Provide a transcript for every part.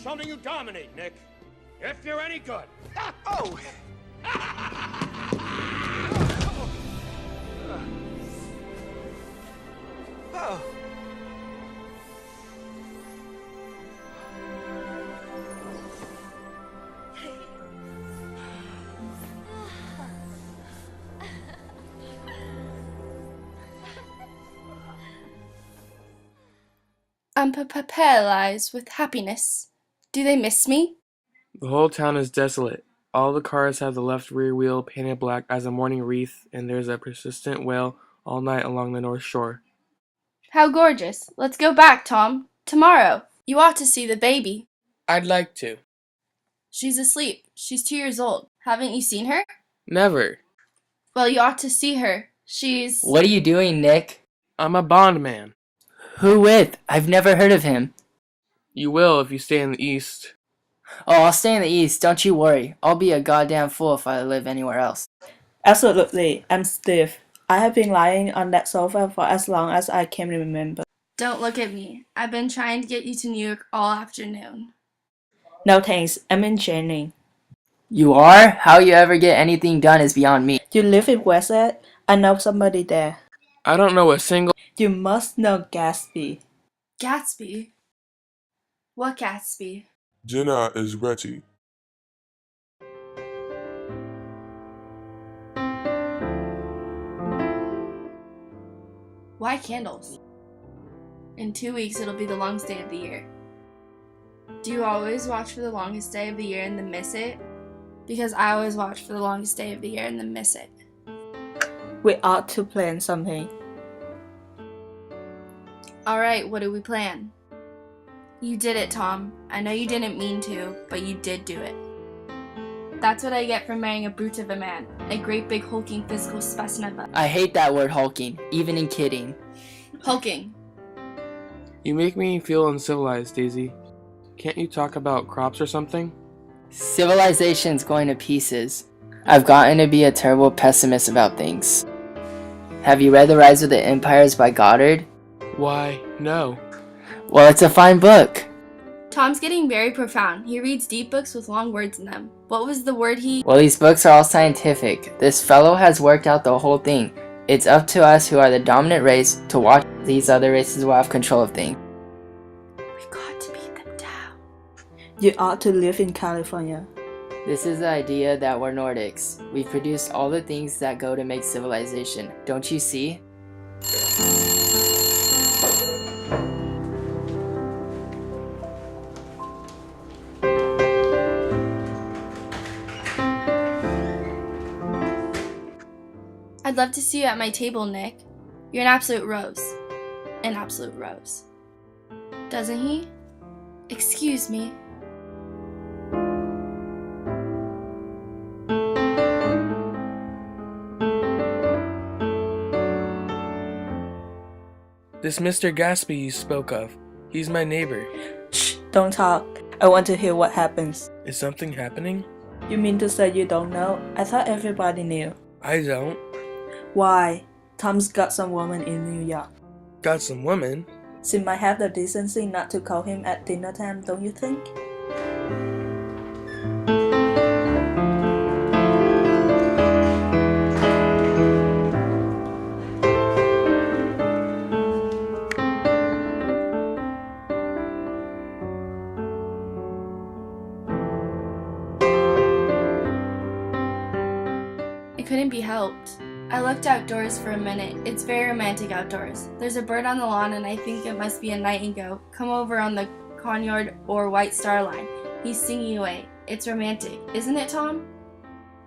something you dominate, Nick. If you're any good. Oh! Oh! I'm paralyzed with happiness. Do they miss me? The whole town is desolate. All the cars have the left rear wheel painted black as a mourning wreath, and there's a persistent wail all night along the north shore. How gorgeous. Let's go back, Tom. Tomorrow. You ought to see the baby. I'd like to. She's asleep. She's 2 years old. Haven't you seen her? Never. Well, you ought to see her. She's... What are you doing, Nick? I'm a bondman. Who with? I've never heard of him. You will if you stay in the east. Oh, I'll stay in the east, don't you worry. I'll be a goddamn fool if I live anywhere else. Absolutely, I'm Steve. I have been lying on that sofa for as long as I can remember. Don't look at me. I've been trying to get you to New York all afternoon. No thanks, I'm in training. You are? How you ever get anything done is beyond me. You live in Westside? I know somebody there. I don't know a single... You must know Gatsby. Gatsby? What Gatsby? Jenna is ready. Why candles? In 2 weeks, it'll be the longest day of the year. Do you always watch for the longest day of the year and then miss it? Because I always watch for the longest day of the year and then miss it. We ought to plan something. Alright, what do we plan? You did it, Tom. I know you didn't mean to, but you did do it. That's what I get for marrying a brute of a man. A great big hulking physical specimen of I hate that word hulking, even in kidding. hulking. You make me feel uncivilized, Daisy. Can't you talk about crops or something? Civilization's going to pieces. I've gotten to be a terrible pessimist about things. Have you read The Rise of the Empires by Goddard? Why, no. Well, it's a fine book. Tom's getting very profound. He reads deep books with long words in them. What was the word he... Well, these books are all scientific. This fellow has worked out the whole thing. It's up to us who are the dominant race to watch these other races will have control of things. We got to beat them down. You ought to live in California. This is the idea that we're Nordics. We've produced all the things that go to make civilization. Don't you see? I'd love to see you at my table, Nick. You're an absolute rose. An absolute rose. Doesn't he? Excuse me. This Mr. Gatsby you spoke of, he's my neighbor. Shh, don't talk. I want to hear what happens. Is something happening? You mean to say you don't know? I thought everybody knew. I don't. Why? Tom's got some woman in New York. Got some woman? She might have the decency not to call him at dinner time, don't you think? It couldn't be helped. I looked outdoors for a minute. It's very romantic outdoors. There's a bird on the lawn and I think it must be a nightingale come over on the Conyard or White Star Line. He's singing away. It's romantic, isn't it, Tom?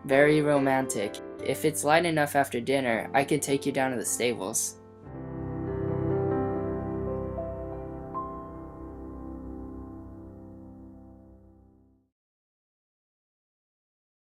Very romantic. If it's light enough after dinner, I could take you down to the stables.